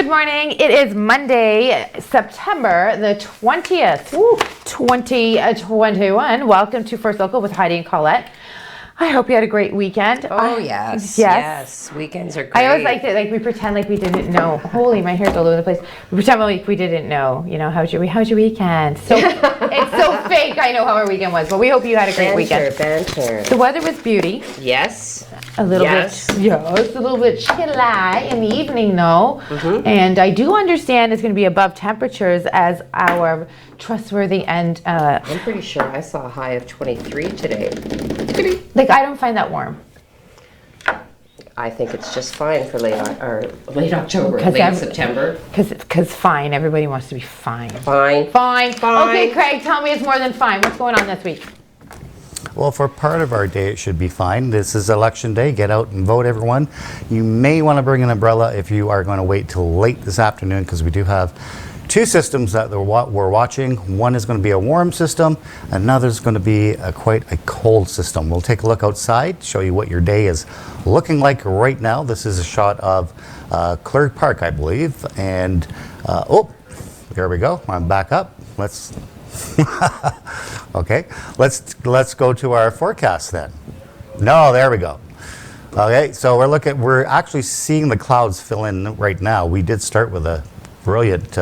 Good morning. It is Monday, September the 20th, 2021. Welcome to First Local with Heidi and Colette. I hope you had a great weekend. Oh, yes. Weekends are great. I always like that, we pretend like we didn't know. Holy, my hair's all over the place. We pretend like we didn't know. You know, how's your weekend? So it's so fake. I know how our weekend was, but we hope you had a great weekend. Banter. The weather was beauty. Yes. A little bit, a little bit chilly in the evening though. And I do understand it's going to be above temperatures as our trustworthy and I'm pretty sure I saw a high of 23 today. like I don't find that warm. I think it's just fine for late October, late September. Because fine, everybody wants to be fine. Fine. Okay, Craig, tell me it's more than fine. What's going on this week? Well, for part of our day, it should be fine. This is election day. Get out and vote, everyone. You may want to bring an umbrella if you are going to wait till late this afternoon, because we do have two systems that we're watching. One is going to be a warm system. Another is going to be quite a cold system. We'll take a look outside, show you what your day is looking like right now. This is a shot of Clerk Park, I believe. And, there we go. I'm back up. Okay, let's go to our forecast then. No, there we go. Okay, so we're actually seeing the clouds fill in right now. We did start with a brilliant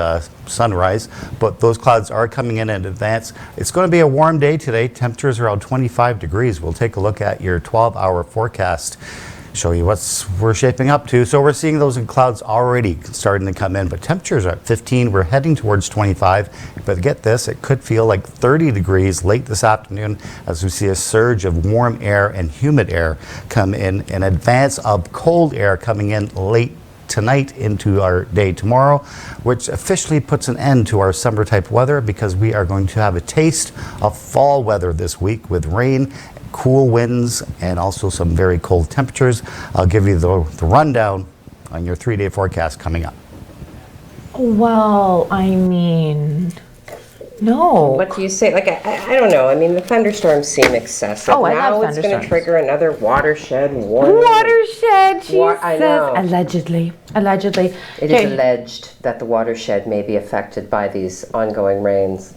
sunrise, but those clouds are coming in advance. It's going to be a warm day today. Temperatures around 25 degrees. We'll take a look at your 12-hour forecast, show you what we're shaping up to. So we're seeing those clouds already starting to come in, but temperatures are at 15. We're heading towards 25, but get this, it could feel like 30 degrees late this afternoon as we see a surge of warm air and humid air come in advance of cold air coming in late tonight into our day tomorrow, which officially puts an end to our summer type weather, because we are going to have a taste of fall weather this week with rain, cool winds, and also some very cold temperatures. I'll give you the rundown on your 3-day forecast coming up. Well, I mean, no. What do you say? Like, I don't know. I mean, the thunderstorms seem excessive. Oh, I now love it's going to thunderstorms. trigger another watershed warning. Watershed, she I says. know. Allegedly. It is alleged that the watershed may be affected by these ongoing rains.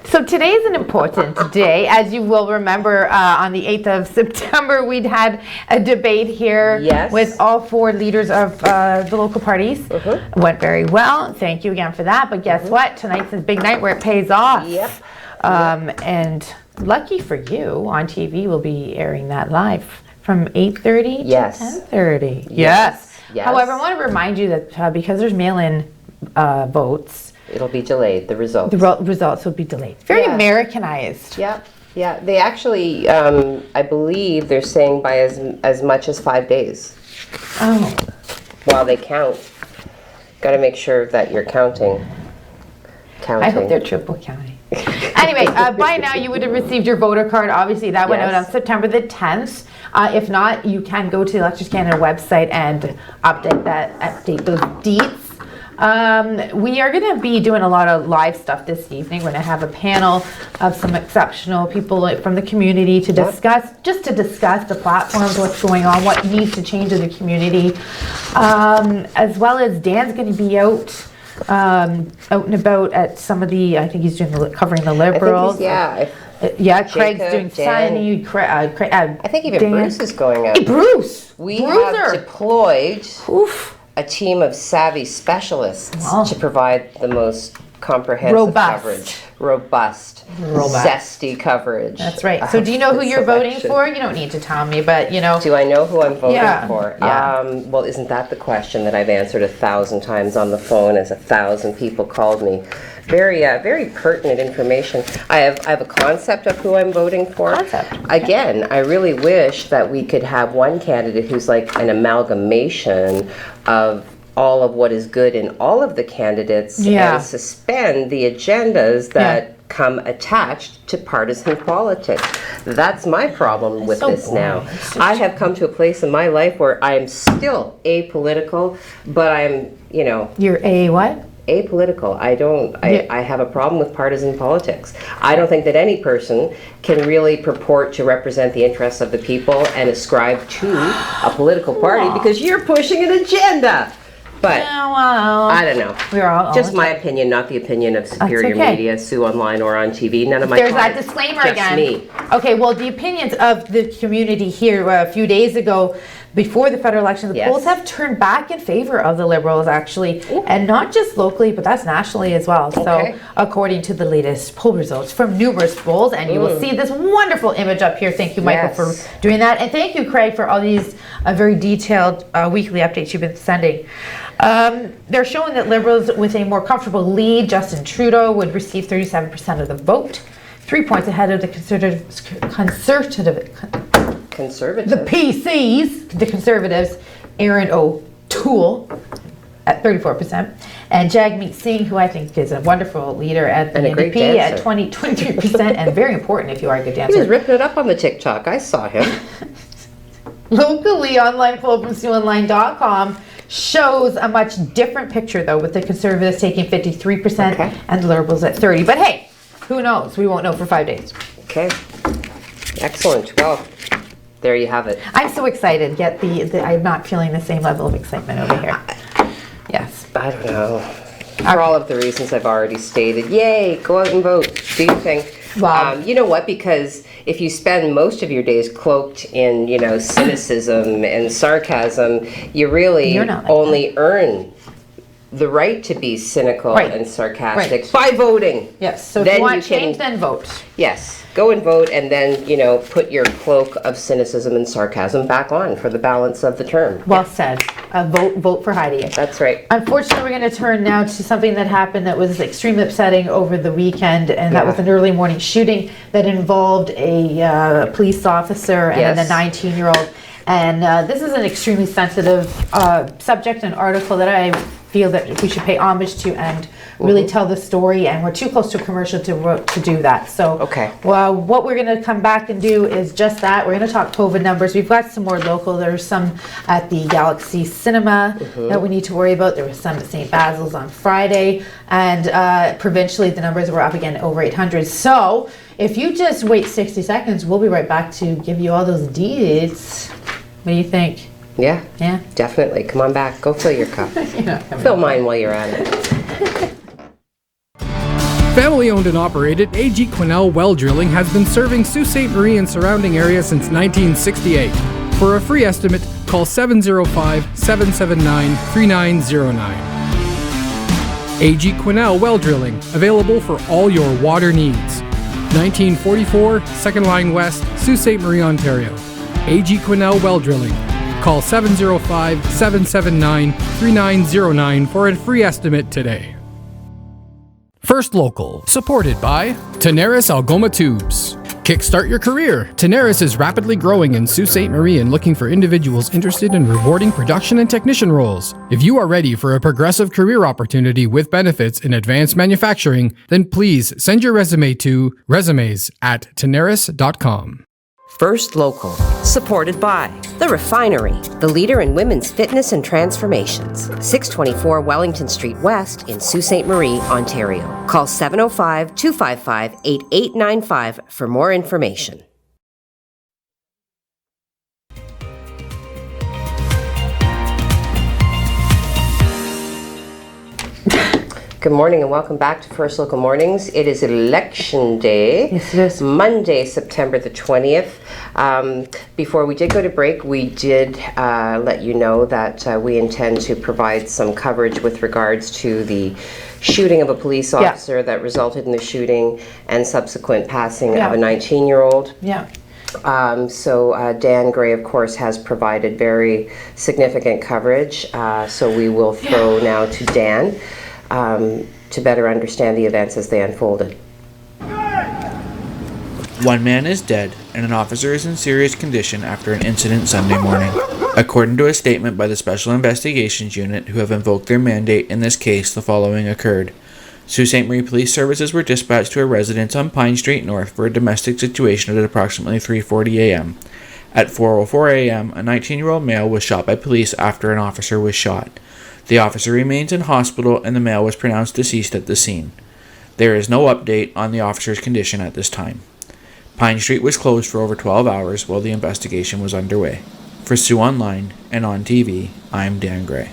So today is an important day. As you will remember, on the 8th of September, we'd had a debate here with all 4 leaders of the local parties. It went very well. Thank you again for that. But guess what? Tonight's a big night where it pays off. And lucky for you, on TV, we'll be airing that live from 8:30 to 10:30. Yes. However, I want to remind you that because there's mail-in votes, it'll be delayed, the results. The results will be delayed. Very Americanized. Yeah. They actually, I believe they're saying by as much as 5 days. Oh. While they count. Got to make sure that you're counting. I hope they're triple counting. Anyway, by now you would have received your voter card. Obviously, that went out on September the 10th. If not, you can go to the Elections Canada website and update those deets. We are going to be doing a lot of live stuff this evening. We're going to have a panel of some exceptional people from the community to discuss the platforms, what's going on, what needs to change in the community, as well as Dan's going to be out and about at some of the, I think he's covering the Liberals. Craig's doing Sunny. I think even Dan. Bruce is going out. Hey, Bruce! We have deployed a team of savvy specialists to provide the most comprehensive coverage. Robust, zesty coverage. That's right. So do you know who you're voting for? You don't need to tell me, but you know. Do I know who I'm voting for? Well, isn't that the question that I've answered 1,000 times on the phone as 1,000 people called me? Very pertinent information. I have a concept of who I'm voting for. Again, I really wish that we could have one candidate who's like an amalgamation of all of what is good in all of the candidates and suspend the agendas that come attached to partisan politics. That's my problem with this now. I have come to a place in my life where I'm still apolitical, but I'm, You're a what? Apolitical. I have a problem with partisan politics. I don't think that any person can really purport to represent the interests of the people and ascribe to a political party because you're pushing an agenda. But well, I don't know. We're all just my opinion, not the opinion of Superior okay. Media, Sue Online, or on TV. None of my There's clients. that disclaimer just again. Me. Okay, well, the opinions of the community here a few days ago, before the federal election, the polls have turned back in favor of the Liberals, actually, and not just locally, but that's nationally as well. So, according to the latest poll results from numerous polls, and you will see this wonderful image up here. Thank you, Michael, for doing that, and thank you, Craig, for all these very detailed weekly updates you've been sending. They're showing that Liberals with a more comfortable lead, Justin Trudeau, would receive 37% of the vote, 3 points ahead of the Conservatives, the PCs, the Conservatives, Aaron O'Toole at 34%, and Jagmeet Singh, who I think is a wonderful leader at the NDP, at 23%, and very important if you are a good dancer. He was ripping it up on the TikTok. I saw him. Locally, online poll from SiouxOnline.com shows a much different picture, though, with the Conservatives taking 53% and the Liberals at 30%. But hey, who knows? We won't know for 5 days. Okay. Excellent. Well, there you have it. I'm so excited, yet I'm not feeling the same level of excitement over here. Yes. I don't know. For all of the reasons I've already stated. Yay, go out and vote. Do your thing. Wow. You know what? Because if you spend most of your days cloaked in, cynicism and sarcasm, you really only earn the right to be cynical and sarcastic by voting. Yes. So if you want change, then vote. Yes. Go and vote, and then, put your cloak of cynicism and sarcasm back on for the balance of the term. Well said. Vote for Heidi. That's right. Unfortunately, we're going to turn now to something that happened that was extremely upsetting over the weekend, and that was an early morning shooting that involved a police officer and a 19-year-old. And this is an extremely sensitive subject and article that I feel that we should pay homage to and really tell the story, and we're too close to a commercial to do that. So well, what we're going to come back and do is just that. We're going to talk COVID numbers. We've got some more local. There's some at the Galaxy Cinema that we need to worry about. There was some at St. Basil's on Friday, and provincially the numbers were up again over 800. So if you just wait 60 seconds, we'll be right back to give you all those deeds. What do you think? Yeah, definitely. Come on back. Go fill your cup. Fill mine while you're at it. Family owned and operated, A.G. Quinnell Well Drilling has been serving Sault Ste. Marie and surrounding area since 1968. For a free estimate, call 705-779-3909. A.G. Quinnell Well Drilling, available for all your water needs. 1944, Second Line West, Sault Ste. Marie, Ontario. A.G. Quinnell Well Drilling. Call 705-779-3909 for a free estimate today. First Local, supported by Tenaris Algoma Tubes. Kickstart your career. Tenaris is rapidly growing in Sault Ste. Marie and looking for individuals interested in rewarding production and technician roles. If you are ready for a progressive career opportunity with benefits in advanced manufacturing, then please send your resume to resumes@tenaris.com. First Local, supported by The Refinery, the leader in women's fitness and transformations. 624 Wellington Street West in Sault Ste. Marie, Ontario. Call 705-255-8895 for more information. Good morning and welcome back to First Local Mornings. It is Election Day. Yes, it is. Monday, September the 20th. Before we did go to break, we did let you know that we intend to provide some coverage with regards to the shooting of a police officer that resulted in the shooting and subsequent passing of a 19-year-old. So Dan Gray, of course, has provided very significant coverage. So we will throw now to Dan. To better understand the events as they unfolded. One man is dead and an officer is in serious condition after an incident Sunday morning. According to a statement by the Special Investigations Unit, who have invoked their mandate in this case, the following occurred. Sault Ste. Marie Police Services were dispatched to a residence on Pine Street North for a domestic situation at approximately 3:40 a.m. At 4:04 a.m., a 19-year-old male was shot by police after an officer was shot. The officer remains in hospital and the male was pronounced deceased at the scene. There is no update on the officer's condition at this time. Pine Street was closed for over 12 hours while the investigation was underway. For Sue Online and on TV, I'm Dan Gray.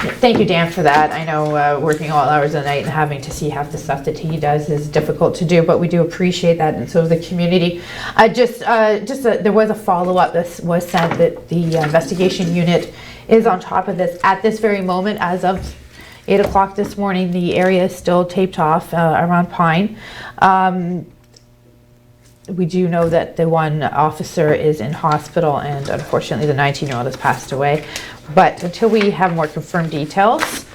Thank you, Dan, for that. I know working all hours of the night and having to see half the stuff that he does is difficult to do, but we do appreciate that, and so does the community. There was a follow-up that was sent that the investigation unit is on top of this at this very moment. As of 8 o'clock this morning, the area is still taped off around Pine. We do know that the one officer is in hospital, and unfortunately the 19-year-old has passed away. But until we have more confirmed details,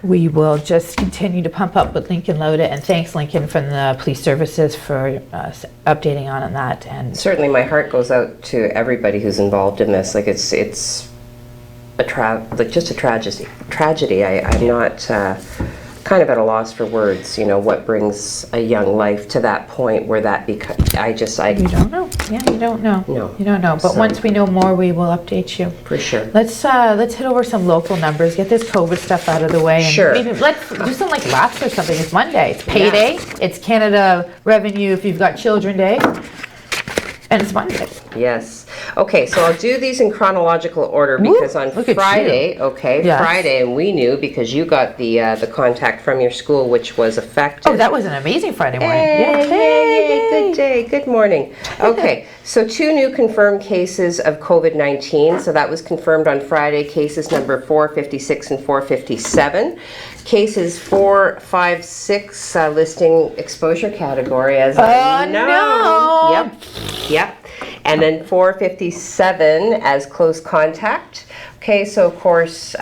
we will just continue to pump up with Lincoln Load It. And thanks, Lincoln, from the police services for updating on that. And certainly my heart goes out to everybody who's involved in this. Like, it's just a tragedy. I'm not kind of at a loss for words, what brings a young life to that point where that becomes, You don't know. Yeah, you don't know. No. You don't know. But So, once we know more, we will update you. for sure. Let's hit over some local numbers, get this COVID stuff out of the way. And Sure. maybe let's do something like laughs or something. It's Monday. It's payday. It's Canada Revenue if you've got Children Day. And it's Monday. Yes. Okay, so I'll do these in chronological order because on look at Friday, Yes. Friday, and we knew because you got the contact from your school, which was effective. Oh, that was an amazing Friday morning. Yay, good day, good morning. Okay, so 2 new confirmed cases of COVID-19. So that was confirmed on Friday, cases number 456 and 457. Cases 4, 5, 6 listing exposure category as no. Yep. And then 457 as close contact. Okay, so of course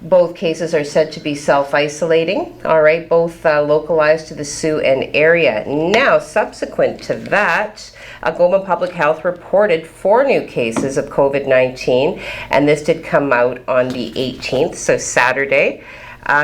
both cases are said to be self-isolating. All right, both localized to the Sioux area. Now, subsequent to that, Algoma Public Health reported 4 new cases of COVID-19, and this did come out on the 18th, so Saturday,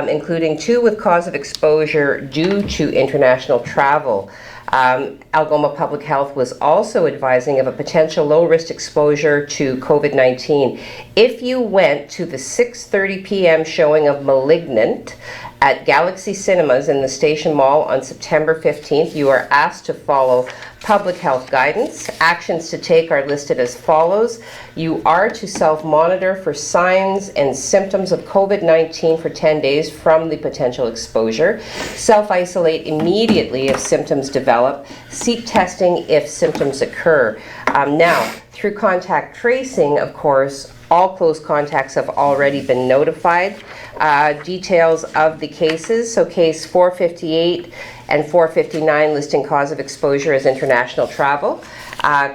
including 2 with cause of exposure due to international travel. Algoma Public Health was also advising of a potential low-risk exposure to COVID-19. If you went to the 6:30 p.m. showing of Malignant at Galaxy Cinemas in the Station Mall on September 15th, you are asked to follow public health guidance. Actions to take are listed as follows. You are to self-monitor for signs and symptoms of COVID-19 for 10 days from the potential exposure. Self-isolate immediately if symptoms develop. Seek testing if symptoms occur. Now, through contact tracing, of course, all close contacts have already been notified. Details of the cases, so case 458 and 459 listing cause of exposure as international travel.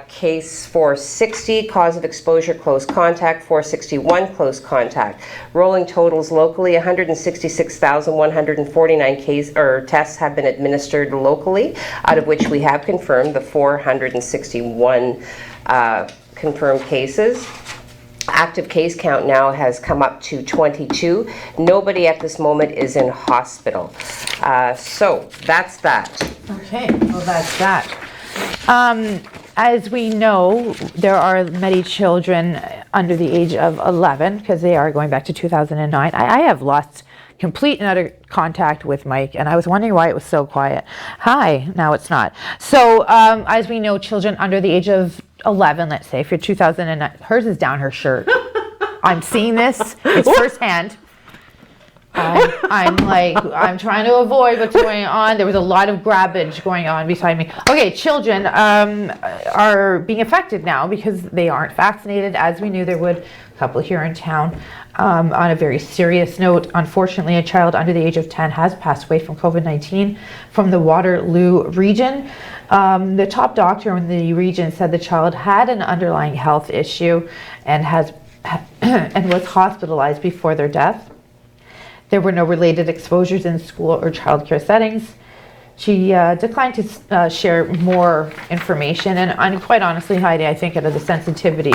Case 460, cause of exposure, close contact. 461, close contact. Rolling totals locally, 166,149 tests have been administered locally, out of which we have confirmed the 461 confirmed cases. Active case count now has come up to 22. Nobody at this moment is in hospital. So that's that. Okay, well that's that. As we know, there are many children under the age of 11 because they are going back to 2009. I have lost complete and utter contact with Mike, and I was wondering why it was so quiet. Hi, now it's not. So as we know, children under the age of 11, let's say, if you're 2009, hers is down her shirt. I'm seeing this, it's firsthand. I'm trying to avoid what's going on. There was a lot of grabbage going on beside me. Okay, children are being affected now because they aren't vaccinated, as we knew there would. A couple here in town. On a very serious note, unfortunately, a child under the age of 10 has passed away from COVID-19 from the Waterloo region. The top doctor in the region said the child had an underlying health issue and was hospitalized before their death. There were no related exposures in school or childcare settings. She declined to share more information, and quite honestly, Heidi, I think out of the sensitivity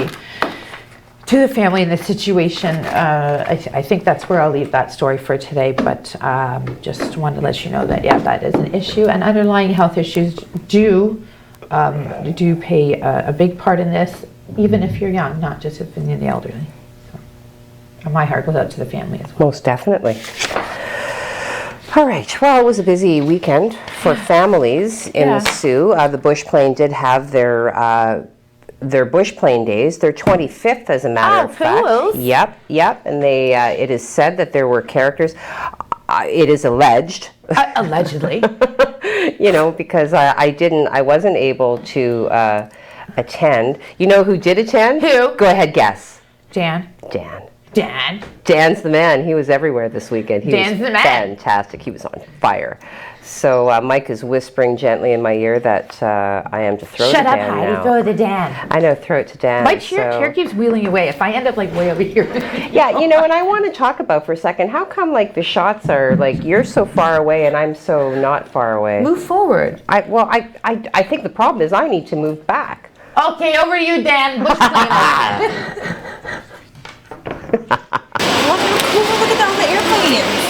to the family in this situation, I think that's where I'll leave that story for today, but just wanted to let you know that, yeah, that is an issue, and underlying health issues do play a big part in this, even if you're young, not just if you're the elderly. So, my heart goes out to the family as well. Most definitely. All right, well, it was a busy weekend for families in the Sioux. The Bush Plane did have their their bush plane days. Their 25th, as a matter of fact. Cool. Yep. And they, it is said that there were characters. It is alleged. Allegedly. You know, because I wasn't able to attend. You know who did attend? Who? Go ahead, guess. Dan. Dan's the man. He was everywhere this weekend. Dan's the man. Fantastic. He was on fire. So Mike is whispering gently in my ear that I am to throw to Dan now. Shut up, Heidi. Throw it to Dan. I know, throw it to Dan. My chair keeps wheeling away. If I end up like way over here. Yeah, you know, and I want to talk about for a second, how come like the shots are like you're so far away and I'm so not far away? Move forward. I think the problem is I need to move back. Okay, over to you, Dan. Bush plane. Look at all the airplanes.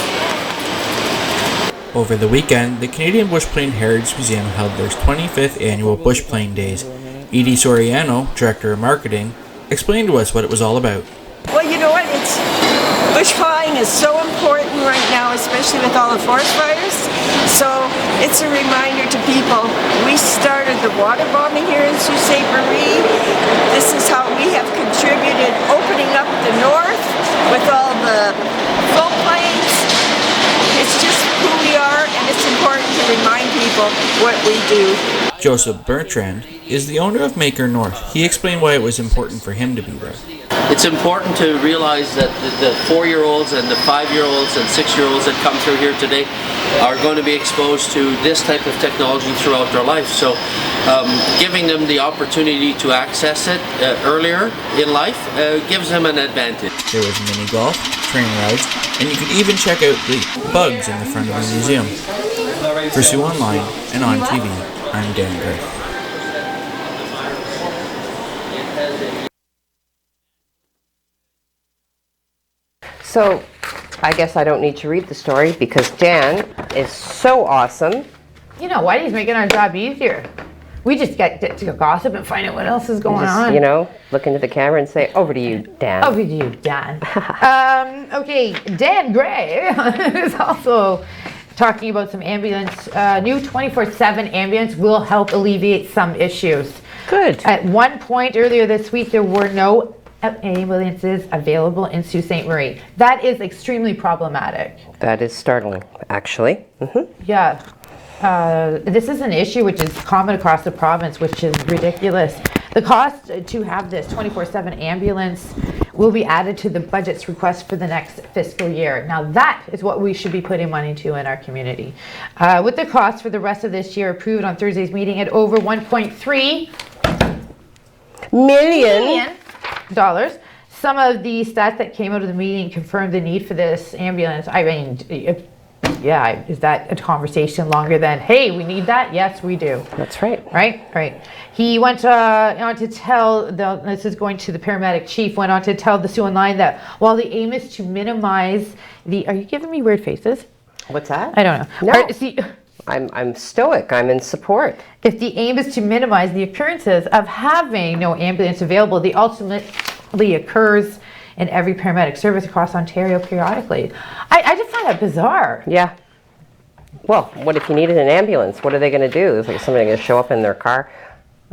Over the weekend, the Canadian Bushplane Heritage Museum held their 25th annual Bushplane Days. Edie Soriano, Director of Marketing, explained to us what it was all about. Well, you know what? Bush flying is so important right now, especially with all the forest fires. So it's a reminder to people. We started the water bombing here in Sault Ste. Marie. This is how we have contributed, opening up the north with all the float planes. It's just who we are, and it's important to remind people what we do. Joseph Bertrand is the owner of Maker North. He explained why it was important for him to be there. It's important to realize that the 4-year-olds and the 5-year-olds and 6-year-olds that come through here today are going to be exposed to this type of technology throughout their life. So giving them the opportunity to access it earlier in life gives them an advantage. There was mini golf, train rides, and you could even check out the bugs in the front of the museum. For Sioux Online and On TV, I'm Dan Gray. So I guess I don't need to read the story because Dan is so awesome. You know what? He's making our job easier. We just get to go gossip and find out what else is going on. You know, look into the camera and say, over to you, Dan. Over to you, Dan. Okay, Dan Gray is also talking about some ambulance. New 24/7 ambulance will help alleviate some issues. Good. At one point earlier this week, there were no ambulances available in Sault Ste. Marie. That is extremely problematic. That is startling, actually. Yeah. This is an issue which is common across the province, which is ridiculous. The cost to have this 24/7 ambulance will be added to the budget's request for the next fiscal year. Now that is what we should be putting money to in our community. With the cost for the rest of this year approved on Thursday's meeting at over $1.3 million. Some of the stats that came out of the meeting confirmed the need for this ambulance. I mean, yeah, is that a conversation longer than, hey, we need that? Yes, we do. That's right. Right. He went on to tell, this is going to the paramedic chief, went on to tell the Sioux Online that while the aim is to minimize the, are you giving me weird faces? What's that? I don't know. No. I'm stoic. I'm in support. If the aim is to minimize the occurrences of having no ambulance available, the ultimately occurs in every paramedic service across Ontario periodically. I just find that bizarre. Yeah. Well, what if you needed an ambulance? What are they going to do? Is like somebody going to show up in their car?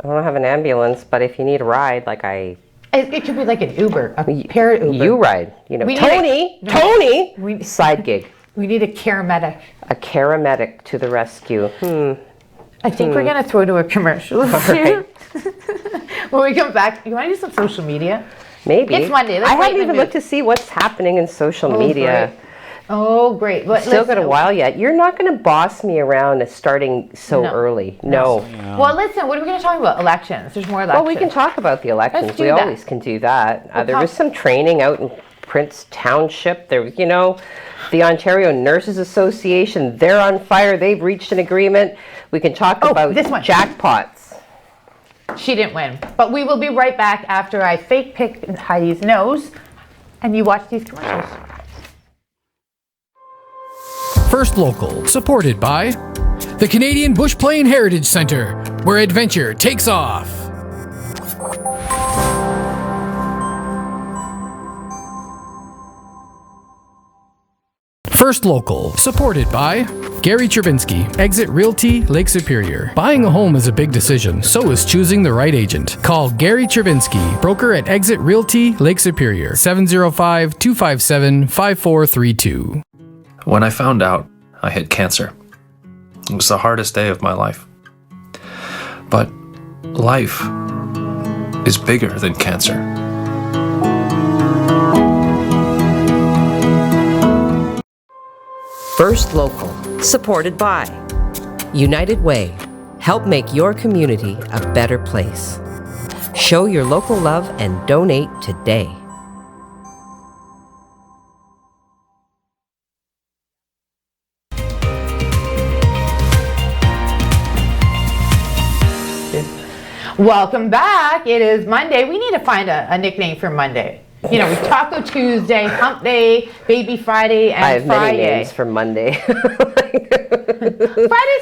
I don't have an ambulance, but if you need a ride, like It could be like an Uber, a parrot Uber. You ride. You know, Tony, side gig. We need a paramedic. A paramedic to the rescue. I think we're going to throw to a commercial. All right. When we come back, you want to do some social media? Maybe. It's Monday. I haven't even looked to see what's happening in social media. Great. But still got a while yet. You're not going to boss me around starting so early. No. Well, listen, what are we going to talk about? Elections. There's more elections. Well, we can talk about the elections. We always can do that. There was some training out in Prince Township. There was, the Ontario Nurses Association, they're on fire. They've reached an agreement. We can talk about this one. Jackpots. She didn't win. But we will be right back after I fake pick Heidi's nose and you watch these commercials. First Local, supported by the Canadian Bushplane Heritage Centre, where adventure takes off. First Local, supported by Gary Travinsky, Exit Realty, Lake Superior. Buying a home is a big decision, so is choosing the right agent. Call Gary Travinsky, broker at Exit Realty, Lake Superior, 705-257-5432. When I found out I had cancer, it was the hardest day of my life. But life is bigger than cancer. First Local, supported by United Way. Help make your community a better place. Show your local love and donate today. Welcome back. It is Monday. We need to find a nickname for Monday. You know, Taco Tuesday, Hump Day, Baby Friday, and I have Friday. many names for Monday. Friday's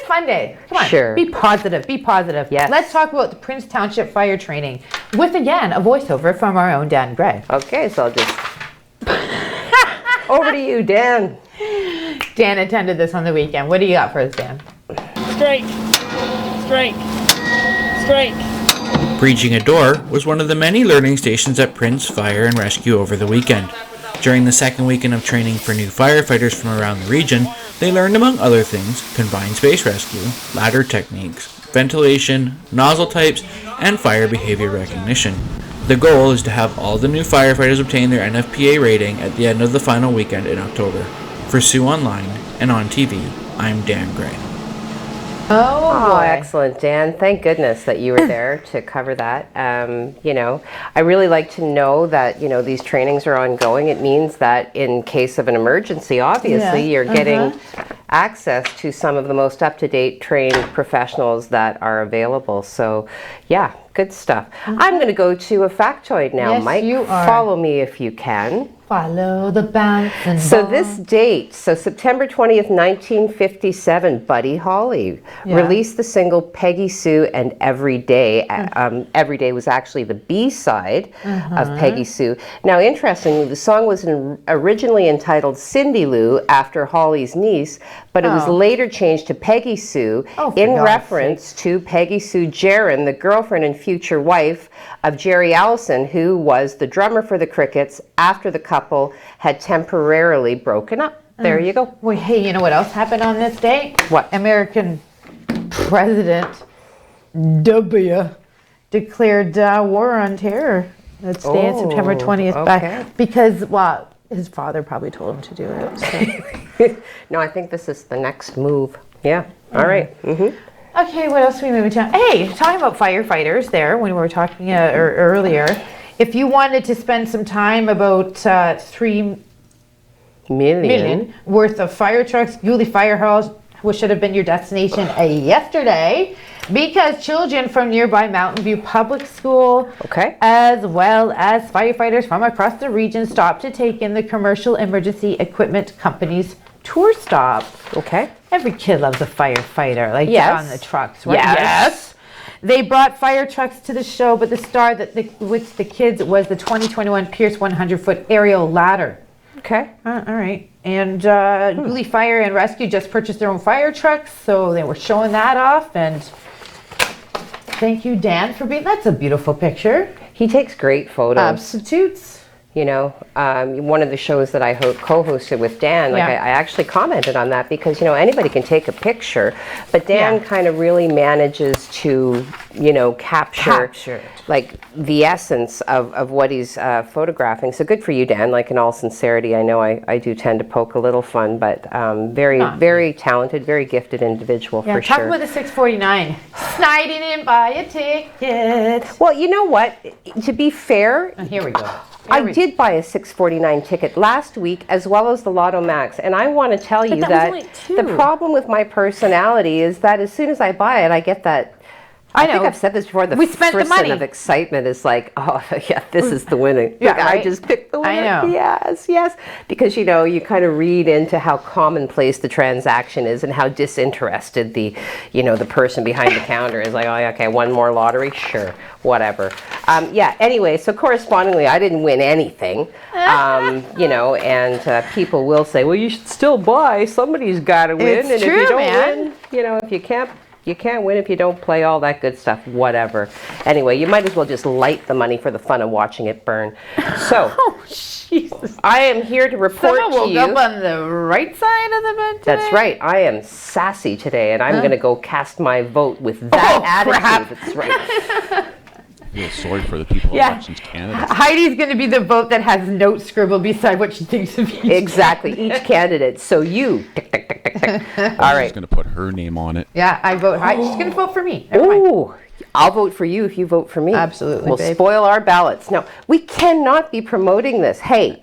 fun day. Come on. Sure. Be positive. Be positive. Yes. Let's talk about the Prince Township fire training with, again, a voiceover from our own Dan Gray. Okay, so I'll just... Over to you, Dan. Dan attended this on the weekend. What do you got for us, Dan? Strike. Strike. Strike. Breaching a door was one of the many learning stations at Prince Fire and Rescue over the weekend. During the second weekend of training for new firefighters from around the region, they learned, among other things, confined space rescue, ladder techniques, ventilation, nozzle types, and fire behavior recognition. The goal is to have all the new firefighters obtain their NFPA rating at the end of the final weekend in October. For Sioux Online and on TV, I'm Dan Gray. Oh, excellent, Dan. Thank goodness that you were there to cover that. You know, I really like to know that, you know, these trainings are ongoing. It means that in case of an emergency, obviously, you're getting access to some of the most up-to-date trained professionals that are available. So, yeah, good stuff. I'm going to go to a factoid now, Yes, Mike. you are. Follow me if you can. Follow the bouncing So ball. this date, so September 20th, 1957, Buddy Holly released the single Peggy Sue and Every Day. Every Day was actually the B-side of Peggy Sue. Now, interestingly, the song was originally entitled Cindy Lou after Holly's niece, but it was later changed to Peggy Sue in reference to Peggy Sue Jaron, the girlfriend and future wife of Jerry Allison, who was the drummer for the Crickets after the couple had temporarily broken up. There you go. Well, hey, you know what else happened on this day? What? American President W declared war on terror. That's day on September 20th. Because, well, his father probably told him to do it. So. No, I think this is the next move. Yeah. All right. Okay, what else are we moving to? Hey, talking about firefighters there, when we were talking earlier, if you wanted to spend some time about 3 million worth of fire trucks, Yulee Fire Halls, which should have been your destination yesterday, because children from nearby Mountain View Public School, as well as firefighters from across the region, stopped to take in the Commercial Emergency Equipment Company's tour stop. Every kid loves a firefighter, like on the trucks, right? Yes. They brought fire trucks to the show, but the star with the kids was the 2021 Pierce 100-foot aerial ladder. All right. And Yulee Fire and Rescue just purchased their own fire trucks, so they were showing that off. And thank you, Dan, for being. That's a beautiful picture. He takes great photos. Substitutes. You know, one of the shows that I co-hosted with Dan, like I actually commented on that because, you know, anybody can take a picture, but Dan kind of really manages to, you know, capture like the essence of what he's photographing. So good for you, Dan. Like, in all sincerity, I know I do tend to poke a little fun, but very talented, very gifted individual for sure. Talk about the 649. Sliding in, buy a ticket. Well, you know what? To be fair, here we go. I did buy a 649 ticket last week, as well as the Lotto Max, and I want to tell you that the problem with my personality is that as soon as I buy it, I get that I think I've said this before. We spent the money. Of excitement is like, oh yeah, this is the winning. Yeah, I just picked the winner. I know. Yes. Because you kind of read into how commonplace the transaction is and how disinterested the person behind the counter is. Like, oh yeah, okay, one more lottery, sure, whatever. Anyway, so correspondingly, I didn't win anything. And people will say, well, you should still buy. Somebody's got to win. It's and true, if you don't man. win, if you can't win if you don't play, all that good stuff, whatever. Anyway, you might as well just light the money for the fun of watching it burn. So, Oh, Jesus. I am here to report Someone to woke you. up on the right side of the bed today? That's right. I am sassy today, and I'm going to go cast my vote with that attitude. crap. That's right. I feel sorry for the people of elections Canada. Heidi's going to be the vote that has notes scribbled beside what she thinks of each Exactly. Each candidate. So you. Tick, tick, tick, tick, tick. All I'm right. just going to put her name on it. Yeah, I vote Heidi. She's going to vote for me. Never mind. Ooh, I'll vote for you if you vote for me. Absolutely, We'll babe. spoil our ballots. No, we cannot be promoting this. Hey,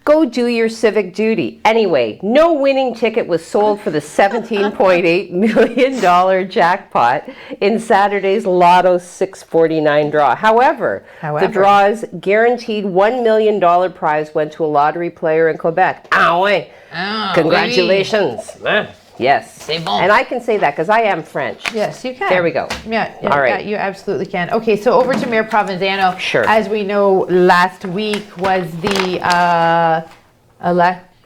go do your civic duty. Anyway, no winning ticket was sold for the $17.8 million jackpot in Saturday's Lotto 649 draw. However, the draw's guaranteed $1 million prize went to a lottery player in Quebec. Ah, ouais. Congratulations. Yes. And I can say that because I am French. Yes, you can. There we go. Yeah, All right. you absolutely can. Okay, so over to Mayor Provenzano. Sure. As we know, last week was the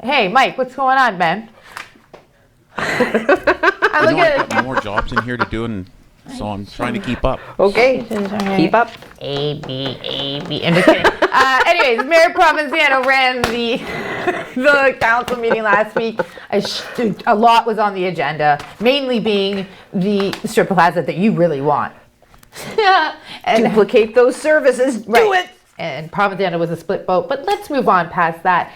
Hey, Mike, what's going on, man? I got more jobs in here to do, and so I'm trying to keep up. Okay. Keep up. A, B. I'm just kidding. Anyways, Mayor Provenzano ran the council meeting last week. A lot was on the agenda, mainly being the strip plaza that you really want. And Duplicate those services. Do it. And Provenzano was a split vote, but let's move on past that.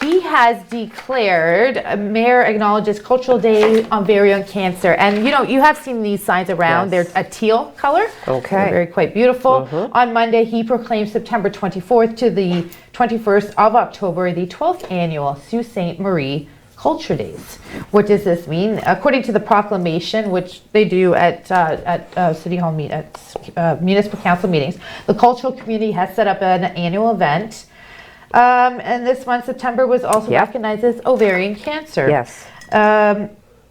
He has declared, Mayor acknowledges Cultural Day on Ovarian Cancer. And you have seen these signs around. Yes. They're a teal color. Okay. They're very quite beautiful. On Monday, he proclaimed September 24th to the 21st of October, the 12th annual Sault Ste. Marie Culture Days. What does this mean? According to the proclamation, which they do at City Hall municipal council meetings, the cultural community has set up an annual event. And this month, September, was also recognized as ovarian cancer. Yes.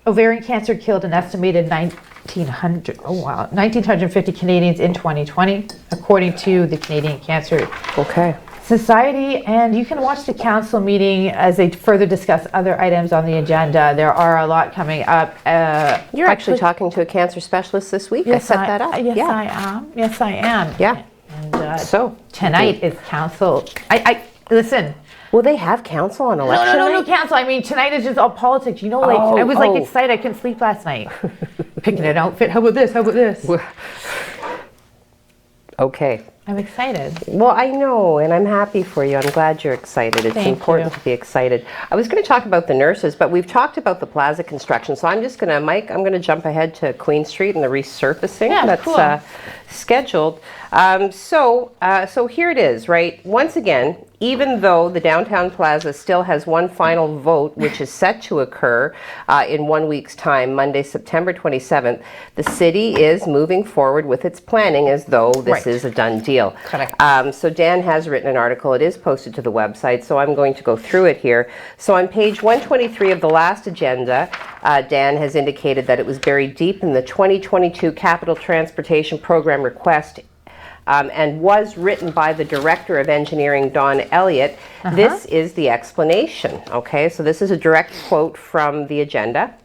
Ovarian cancer killed an estimated 1,950 Canadians in 2020, according to the Canadian Cancer Society. And you can watch the council meeting as they further discuss other items on the agenda. There are a lot coming up. You're actually talking to a cancer specialist this week. Yes, I set that up. Yes, I am. Yes, I am. Yeah. And so tonight is council. Listen. Will they have council on election No, night? council. I mean, tonight is just all politics. I was excited. I couldn't sleep last night. Picking an outfit. How about this? Okay. I'm excited. Well, I know, and I'm happy for you. I'm glad you're excited. It's important to be excited. I was going to talk about the nurses, but we've talked about the plaza construction. So I'm just going to, Mike, I'm going to jump ahead to Queen Street and the resurfacing that's scheduled. So here it is, right? Once again, even though the downtown plaza still has one final vote, which is set to occur in 1 week's time, Monday, September 27th, the city is moving forward with its planning as though this is a done deal. Correct. So Dan has written an article. It is posted to the website, so I'm going to go through it here. So on page 123 of the last agenda, Dan has indicated that it was buried deep in the 2022 Capital Transportation Program request and was written by the Director of Engineering, Don Elliott. This is the explanation, okay? So this is a direct quote from the agenda.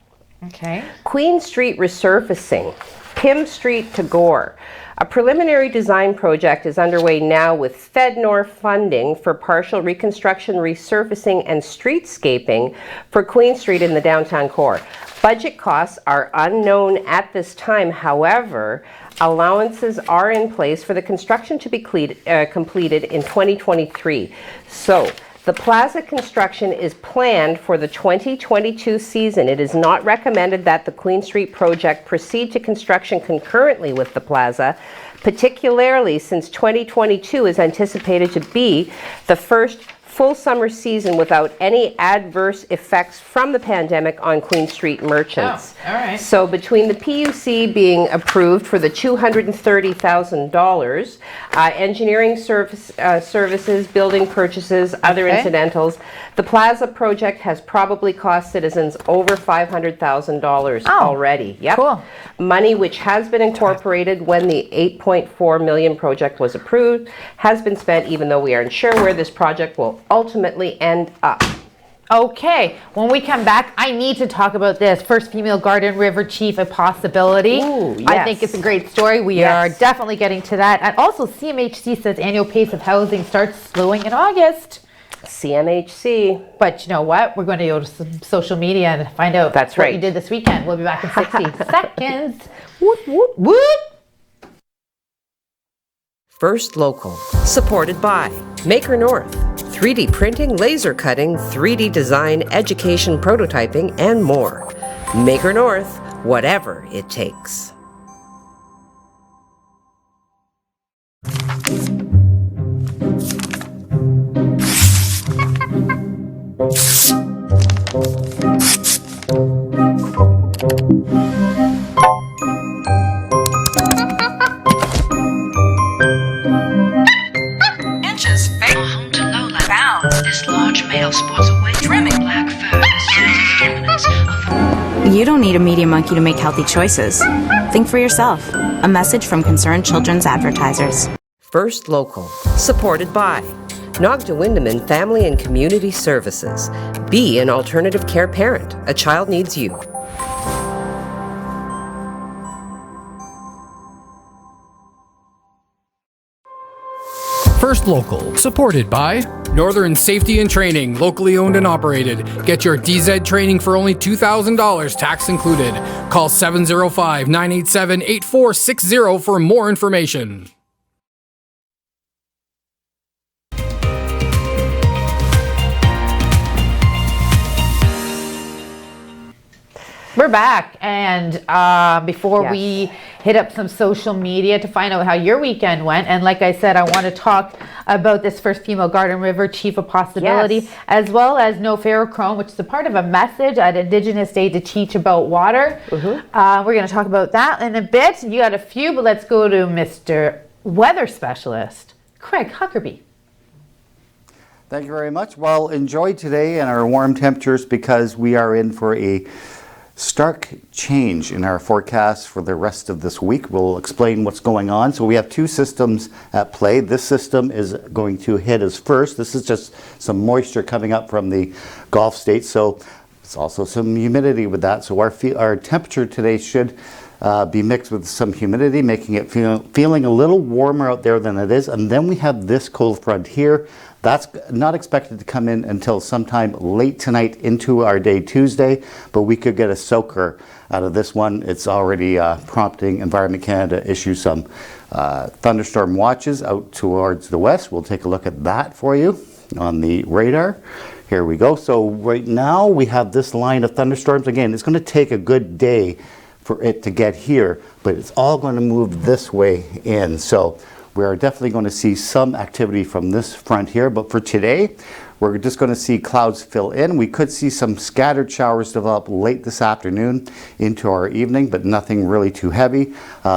Okay. Queen Street resurfacing, Pym Street to Gore. A preliminary design project is underway now with FedNor funding for partial reconstruction, resurfacing, and streetscaping for Queen Street in the downtown core. Budget costs are unknown at this time. However, allowances are in place for the construction to be completed in 2023. So, the plaza construction is planned for the 2022 season. It is not recommended that the Queen Street project proceed to construction concurrently with the plaza, particularly since 2022 is anticipated to be the first full summer season without any adverse effects from the pandemic on Queen Street merchants. Oh, all right. So between the PUC being approved for the $230,000, engineering services, building purchases, other incidentals, the Plaza project has probably cost citizens over $500,000 already. Yep. Cool. Money which has been incorporated when the $8.4 million project was approved has been spent, even though we aren't sure where this project will ultimately end up. Okay, when we come back, I need to talk about this. First female Garden River chief, a possibility. Ooh, yes. I think it's a great story. We are definitely getting to that. And also, CMHC says annual pace of housing starts slowing in August. CMHC. But you know what? We're going to go to some social media and find out what you did this weekend. We'll be back in 60 seconds. Whoop, whoop, whoop. First Local, supported by Maker North, 3D printing, laser cutting, 3D design, education, prototyping, and more. Maker North, whatever it takes. You don't need a media monkey to make healthy choices. Think for yourself. A message from Concerned Children's Advertisers. First Local, supported by Nogda Windeman Family and Community Services. Be an alternative care parent. A child needs you. First Local, supported by Northern Safety and Training, locally owned and operated. Get your DZ training for only $2,000, tax included. Call 705-987-8460 for more information. We're back, and before we hit up some social media to find out how your weekend went, and like I said, I want to talk about this First Female Garden River Chief of Possibility, as well as No Ferrochrome, which is a part of a message at Indigenous Day to teach about water. We're going to talk about that in a bit. You got a few, but let's go to Mr. Weather Specialist, Craig Huckerby. Thank you very much. Well, enjoy today and our warm temperatures, because we are in for a stark change in our forecast for the rest of this week. We'll explain what's going on. So we have two systems at play. This system is going to hit us first. This is just some moisture coming up from the Gulf states. So it's also some humidity with that. So our temperature today should be mixed with some humidity, making it feeling a little warmer out there than it is. And then we have this cold front here. That's not expected to come in until sometime late tonight into our day Tuesday, but we could get a soaker out of this one. It's already prompting Environment Canada to issue some thunderstorm watches out towards the west. We'll take a look at that for you on the radar. Here we go. So right now we have this line of thunderstorms. Again, it's going to take a good day for it to get here, but it's all going to move this way in. So we're definitely going to see some activity from this front here, but for today, we're just going to see clouds fill in. We could see some scattered showers develop late this afternoon into our evening, but nothing really too heavy.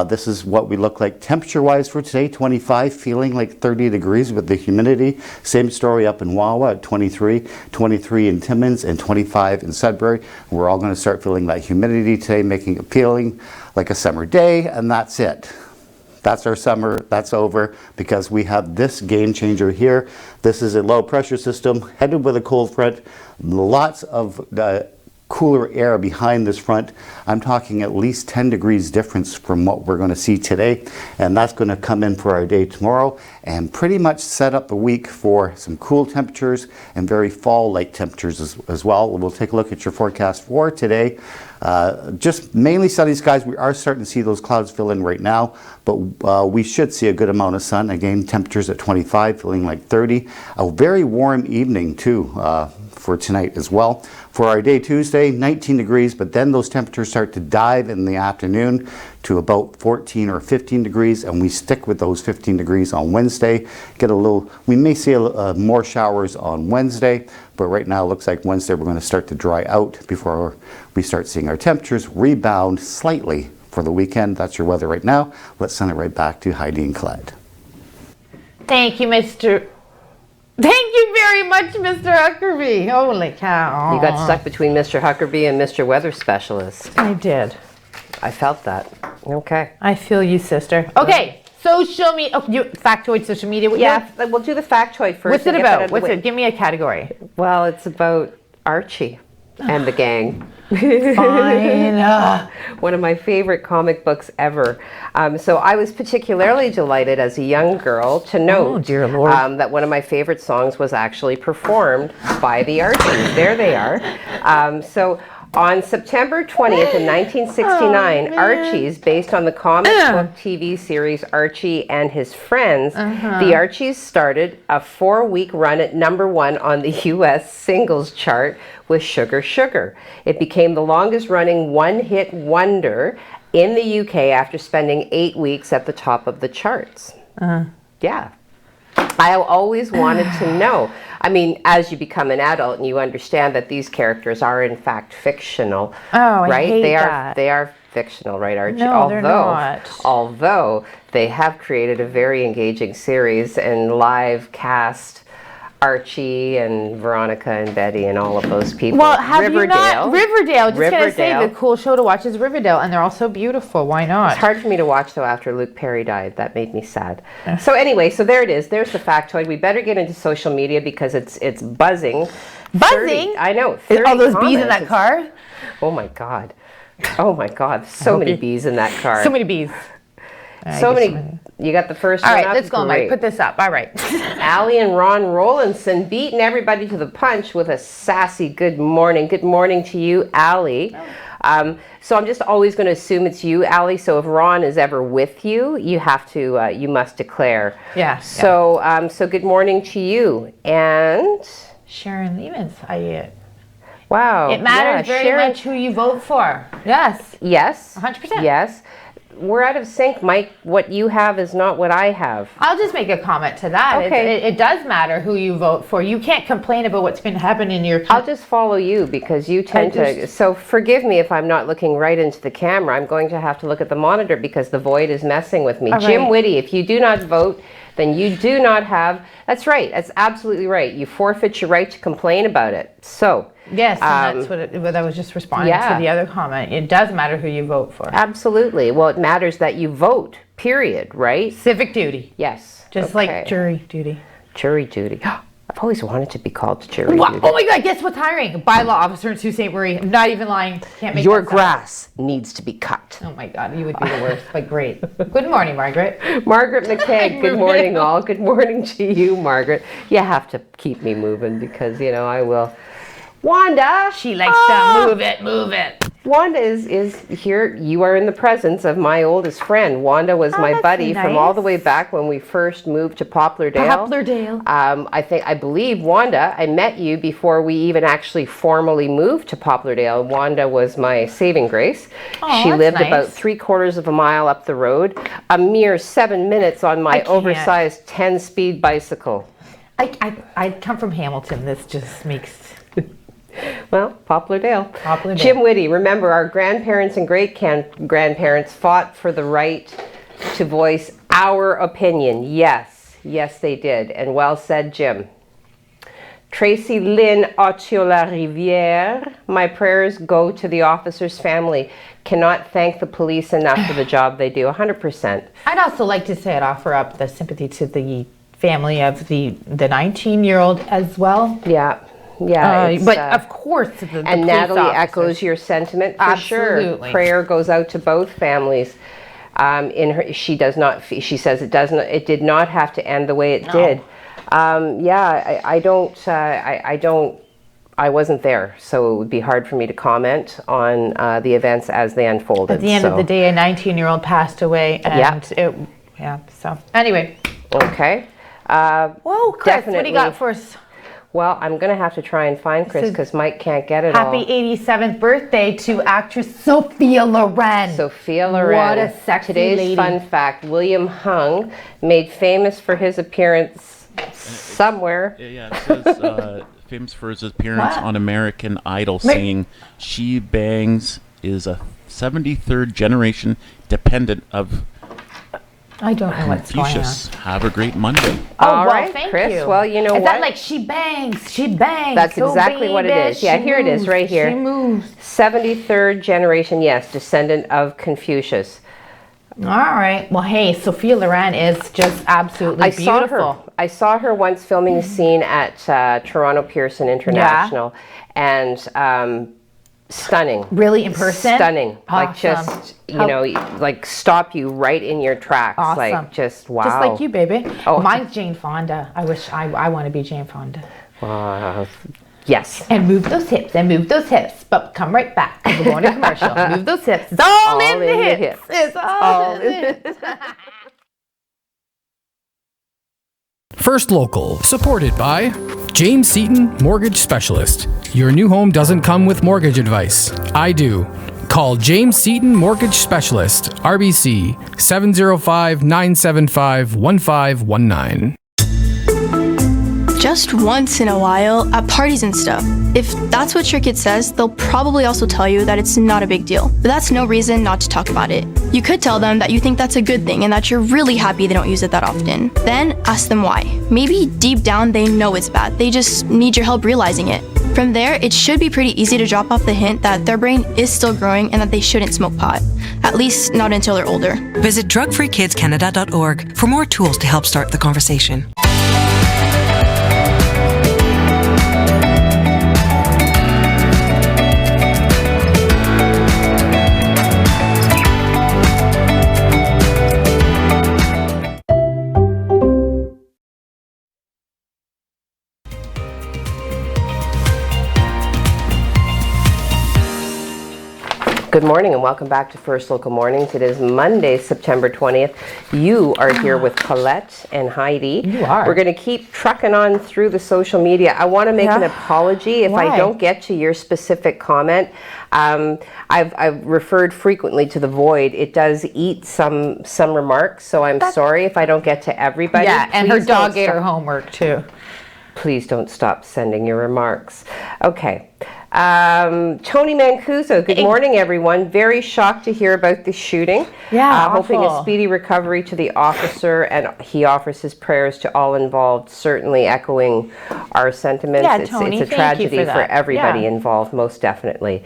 This is what we look like temperature-wise for today, 25, feeling like 30 degrees with the humidity. Same story up in Wawa at 23, 23 in Timmins, and 25 in Sudbury. We're all going to start feeling that humidity today, making it feeling like a summer day, and that's it. That's our summer, that's over, because we have this game changer here. This is a low pressure system headed with a cold front. Lots of cooler air behind this front. I'm talking at least 10 degrees difference from what we're going to see today, and that's going to come in for our day tomorrow and pretty much set up the week for some cool temperatures and very fall-like temperatures as well. We'll take a look at your forecast for today. Just mainly sunny skies. We are starting to see those clouds fill in right now, but we should see a good amount of sun. Again, temperatures at 25, feeling like 30. A very warm evening too for tonight as well. For our day Tuesday, 19 degrees, but then those temperatures start to dive in the afternoon to about 14 or 15 degrees, and we stick with those 15 degrees on Wednesday. We may see more showers on Wednesday, but right now it looks like Wednesday we're going to start to dry out before we start seeing our temperatures rebound slightly for the weekend. That's your weather right now. Let's send it right back to Heidi and Clyde. Thank you, Thank you very much, Mr. Huckerby. Holy cow. You got stuck between Mr. Huckerby and Mr. Weather Specialist. I did. I felt that. Okay. I feel you, sister. Okay, social media. Oh, factoid social media. Yeah, we'll do the factoid first. What's it about? Give me a category. Well, it's about Archie and the gang. Fine. One of my favorite comic books ever. So I was particularly delighted as a young girl to note dear Lord. That one of my favorite songs was actually performed by the Archies. There they are. So on September 20th in 1969, Archies, based on the comic book TV series Archie and His Friends, the Archies started a 4-week run at #1 on the U.S. singles chart with Sugar Sugar. It became the longest running one-hit wonder in the UK after spending 8 weeks at the top of the charts. Yeah. I always wanted to know. I mean, as you become an adult and you understand that these characters are in fact fictional, right? I hate that. They are fictional, right, Archie? No, they're not. Although they have created a very engaging series and live cast Archie and Veronica and Betty and all of those people. Well, have Riverdale. you not? Riverdale. Just gonna say Riverdale. the cool show to watch is Riverdale, and they're all so beautiful. Why not? It's hard for me to watch though after Luke Perry died. That made me sad. So anyway, so there it is. There's the factoid. We better get into social media because it's buzzing. Buzzing? 30, I know. All those bees in comments. that car? Oh my God. Oh my God. So many bees in that car. So many bees. So many. You got the first all one right, up? let's go, Mike. Put this up. All right. Allie and Ron Rollinson beating everybody to the punch with a sassy good morning. Good morning to you, Allie. So I'm just always going to assume it's you, Allie. So if Ron is ever with you, you have to, you must declare. Yeah. So, so good morning to you. And Sharon Levens. wow. It matters yeah, very Sharon, much who you vote for. Yes. Yes. 100%. Yes. We're out of sync, Mike. What you have is not what I have. I'll just make a comment to that. Okay. It does matter who you vote for. You can't complain about what's been happening in your I'll just follow you because you tend to. So forgive me if I'm not looking right into the camera. I'm going to have to look at the monitor because the void is messing with me. All Jim right. Whitty, if you do not vote, then you do not have. That's right. That's absolutely right. You forfeit your right to complain about it. So. Yes, and that's what I was just responding to the other comment. It does matter who you vote for. Absolutely. Well, it matters that you vote, period, right? Civic duty. Yes. Just like jury duty. Jury duty. I've always wanted to be called jury duty. Oh my God, guess what's hiring? A bylaw officer in Sault Ste. Marie. I'm not even lying. Can't make Your that grass needs to be cut. Oh my God, you would be the worst, but great. Good morning, Margaret. Margaret McKay, good morning all. Good morning to you, Margaret. You have to keep me moving because, you know, I will. Wanda! She likes to move it. Wanda is here. You are in the presence of my oldest friend. Wanda was my buddy from all the way back when we first moved to Poplardale. I believe, Wanda, I met you before we even actually formally moved to Poplardale. Wanda was my saving grace. She lived about 3/4 of a mile up the road, a mere 7 minutes on my oversized 10-speed bicycle. I come from Hamilton. This just makes... Well, Poplardale. Jim Whitty, remember our grandparents and great-grandparents fought for the right to voice our opinion. Yes, they did. And well said, Jim. Tracy Lynn Autio-La-Rivière, my prayers go to the officer's family. Cannot thank the police enough for the job they do. 100%. I'd also like to say I'd offer up the sympathy to the family of the 19-year-old as well. Yeah, but of course, the and Natalie officers. echoes your sentiment for Absolutely. sure. Prayer goes out to both families. She says it did not have to end the way it did. I wasn't there, so it would be hard for me to comment on the events as they unfolded. At the end of the day, a 19-year-old passed away, and so anyway. Okay. Whoa, Chris, what do you got for us? Well, I'm going to have to try and find Chris because Mike can't get it all. Happy 87th birthday to actress Sophia Loren. Sophia Loren. What a sexy Today's lady. fun fact, William Hung, made famous for his appearance somewhere. Yeah, it says famous for his appearance on American Idol singing She Bangs, is a 73rd generation dependent of I don't know what's going on. Confucius. Have a great Monday. All well, right, thank Chris. you. Well, you know is what? that like she bangs, she bangs. That's so exactly what it baby, is. Yeah, she here it is, moves, right here. She moves. 73rd generation, yes, descendant of Confucius. All right. Well, hey, Sophia Loren is just absolutely beautiful. I saw her once filming a scene at Toronto Pearson International, and stunning. Really in person? Stunning. Awesome. Like just, like stop you right in your tracks. Awesome. Like just wow. Just like you, baby. Oh. Mine's Jane Fonda. I wish I want to be Jane Fonda. Yes. And move those hips and move those hips. But come right back. We're going to commercial. Move those hips. It's all in the hips. It's all in the hips. First Local, supported by James Seton, Mortgage Specialist. Your new home doesn't come with mortgage advice. I do. Call James Seton, Mortgage Specialist, RBC 705-975-1519. Just once in a while, at parties and stuff. If that's what your kid says, they'll probably also tell you that it's not a big deal. But that's no reason not to talk about it. You could tell them that you think that's a good thing and that you're really happy they don't use it that often. Then ask them why. Maybe deep down they know it's bad. They just need your help realizing it. From there, it should be pretty easy to drop off the hint that their brain is still growing and that they shouldn't smoke pot. At least not until they're older. Visit drugfreekidscanada.org for more tools to help start the conversation. Good morning and welcome back to First Local Mornings. It is Monday, September 20th. You are here with Colette and Heidi. You are. We're going to keep trucking on through the social media. I want to make an apology if I don't get to your specific comment. I've referred frequently to the void. It does eat some remarks, so I'm sorry if I don't get to everybody. Yeah, and her Please dog ate her homework too. Please don't stop sending your remarks. Okay. Tony Mancuso, good morning, everyone. Very shocked to hear about the shooting. Yeah, hoping a awful. speedy recovery to the officer, and he offers his prayers to all involved, certainly echoing our sentiments. Yeah, Tony, it's a thank you tragedy for for that. everybody Yeah. involved, most definitely.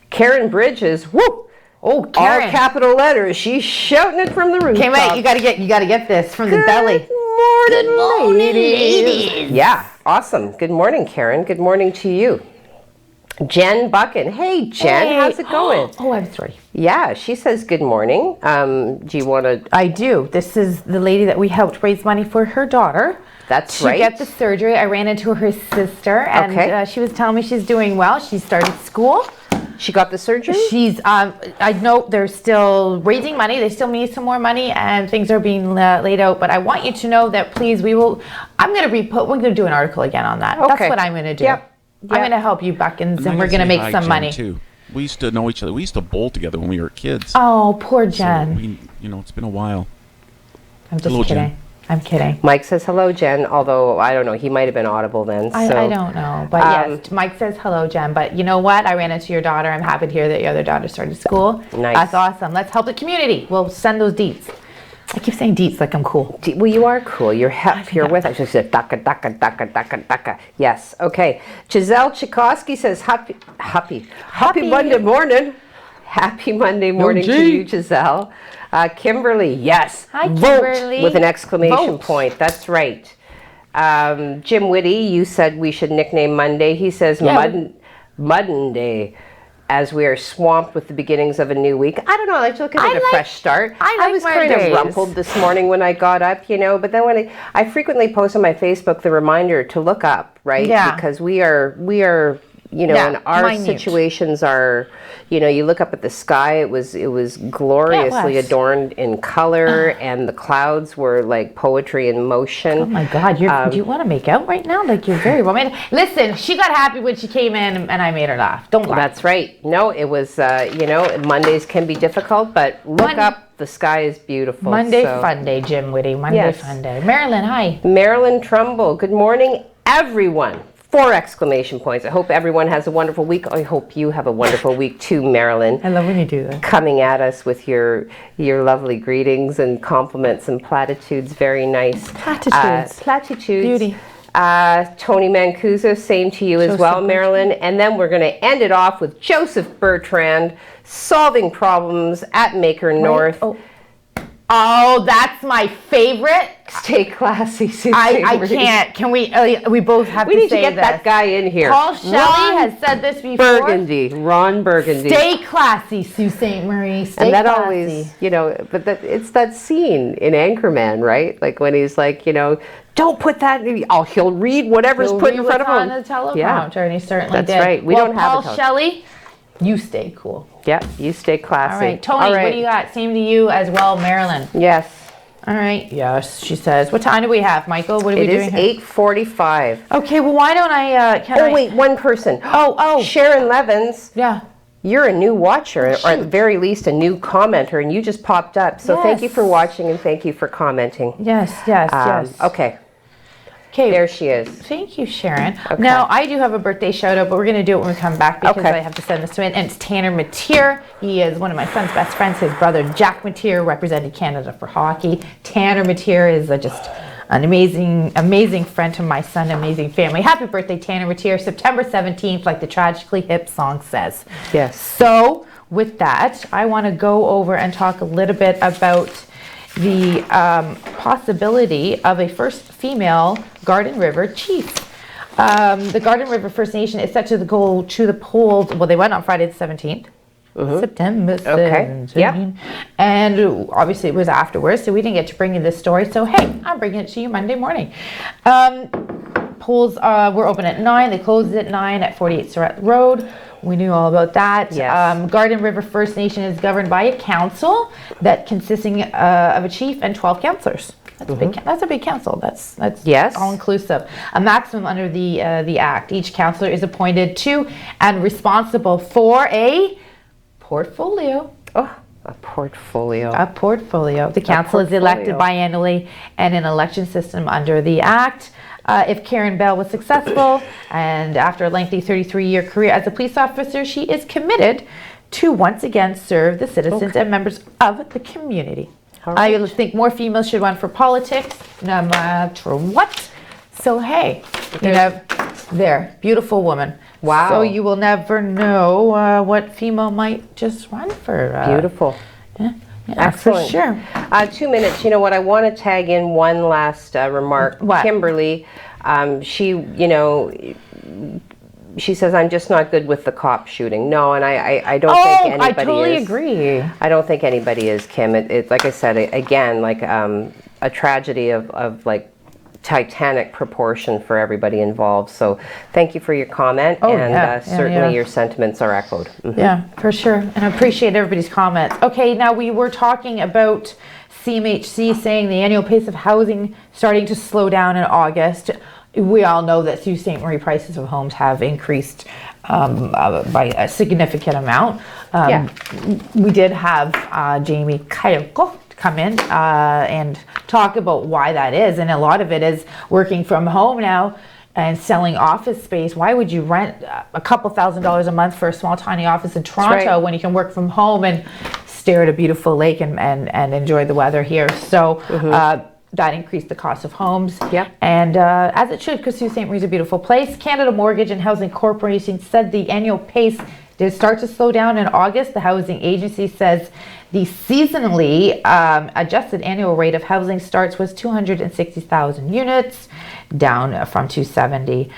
Karen Bridges, whoo! Oh, Karen. All capital letters. She's shouting it from the rooftop. Okay, wait, you gotta get this from the belly. Good morning, ladies. Yeah, awesome. Good morning, Karen. Good morning to you. Jen Buchan. Hey, Jen, Hey. how's it going? Oh, I'm sorry. Yeah, she says good morning. Do you want to? I do. This is the lady that we helped raise money for her daughter. That's to right. get the surgery. I ran into her sister, and she was telling me she's doing well. She started school. She got the surgery? She's, I know they're still raising money. They still need some more money, and things are being laid out. But I want you to know that, please, we're going to do an article again on that. Okay. That's what I'm going to do. Yep. I'm going to help you, Buckins, and we're going to make some money. Too. We used to know each other. We used to bowl together when we were kids. Oh, poor Jen. So it's been a while. I'm just Hello, kidding. Jen. I'm kidding. Mike says hello, Jen, although I don't know. He might have been audible then. So. I don't know. But yes, Mike says hello, Jen. But you know what? I ran into your daughter. I'm happy to hear that your other daughter started school. Nice. That's awesome. Let's help the community. We'll send those deets. I keep saying deets like I'm cool. Well, you are cool. You're you're with us. She said, daka. Yes. Okay. Giselle Chikowski says, happy Monday morning. Happy Monday morning to you, Giselle. Kimberly, yes. Hi, Vote Kimberly. with an exclamation Vote. point. That's right. Jim Whitty, you said we should nickname Monday. He says Mudden Day, as we are swamped with the beginnings of a new week. I don't know. I like to look at it a fresh start. I was kind of rumpled this morning when I got up, but then when I frequently post on my Facebook the reminder to look up, right? Yeah. Because we are and our minute. situations are, you look up at the sky, it was gloriously adorned in color, and the clouds were like poetry in motion. Oh my God, do you want to make out right now? Like, you're very romantic. Listen, she got happy when she came in and I made her laugh. Don't lie. That's right. No, it was, Mondays can be difficult, but look up, the sky is beautiful. Monday fun day, Jim Whitty. Monday fun day. Marilyn, hi. Marilyn Trumbull, good morning, everyone. 4 exclamation points. I hope everyone has a wonderful week. I hope you have a wonderful week too, Marilyn. I love when you do that. Coming at us with your lovely greetings and compliments and platitudes. Very nice. Platitudes. Beauty. Tony Mancuso, same to you as well, Marilyn. And then we're going to end it off with Joseph Bertrand, solving problems at Maker North. Oh, that's my favorite. Stay classy, Susan. I can't. Can we? We both have to say this. We need to get that guy in here. Paul Shelley has said this before. Ron Burgundy. Stay classy, Sault Ste. Marie. Stay and that classy. Always, but it's that scene in Anchorman, right? Like when he's like, don't put that. He'll read whatever's put in front of him on the teleprompter, and he certainly did. That's right. We don't have Paul Shelley, you stay cool. Yeah, you stay classy. All right, Tony, what do you got? Same to you as well, Marilyn. Yes. All right. Yes, she says. What time do we have, Michael? What are we doing? It is 8:45. Okay. Well, why don't I? Wait, one person. Oh. Sharon Levins. Yeah. You're a new watcher, or at the very least, a new commenter, and you just popped up. So thank you for watching and thank you for commenting. Yes. Okay. Okay, there she is. Thank you, Sharon. Okay. Now, I do have a birthday shout out, but we're going to do it when we come back because I have to send this to him. And it's Tanner Mateer. He is one of my son's best friends. His brother, Jack Mateer, represented Canada for hockey. Tanner Mateer is just an amazing friend to my son, amazing family. Happy birthday, Tanner Mateer. September 17th, like the Tragically Hip song says. Yes. So, with that, I want to go over and talk a little bit about the possibility of a first female Garden River chief. The Garden River First Nation is set to go to the polls. Well, they went on Friday the 17th. September 17th. Yep. And obviously it was afterwards, so we didn't get to bring you this story. So, hey, I'm bringing it to you Monday morning. Polls were open at 9. They closed at 9 at 48 Surratt Road. We knew all about that. Yes. Garden River First Nation is governed by a council that consisting of a chief and 12 councillors. That's a big council. That's all inclusive. A maximum under the act. Each councillor is appointed to and responsible for a portfolio. Oh, a portfolio. A portfolio. The council is elected biannually and an election system under the act. If Karen Bell was successful and after a lengthy 33-year career as a police officer, she is committed to once again serve the citizens and members of the community. Right. I think more females should run for politics, no matter what. So, hey, beautiful woman. Wow. So you will never know what female might just run for. Beautiful. Yeah, excellent. For sure. 2 minutes. You know what? I want to tag in one last remark. What? Kimberly, she says, I'm just not good with the cop shooting. No, and I don't think anybody is. I totally agree. I don't think anybody is, Kim. It's like I said, again, like a tragedy of like titanic proportion for everybody involved. So thank you for your comment, certainly your sentiments are echoed. Mm-hmm. Yeah, for sure. And I appreciate everybody's comments. Okay, now we were talking about CMHC saying the annual pace of housing starting to slow down in August. We all know that Sault Ste. Marie prices of homes have increased by a significant amount. We did have Jamie Kayoko come in and talk about why that is. And a lot of it is working from home now and selling office space. Why would you rent a couple $1,000s a month for a small tiny office in Toronto when you can work from home and stare at a beautiful lake and enjoy the weather here? So that increased the cost of homes. And as it should, because Sault Ste. Marie is a beautiful place. Canada Mortgage and Housing Corporation said the annual pace did start to slow down in August. The housing agency says the seasonally adjusted annual rate of housing starts was 260,000 units, down from 270.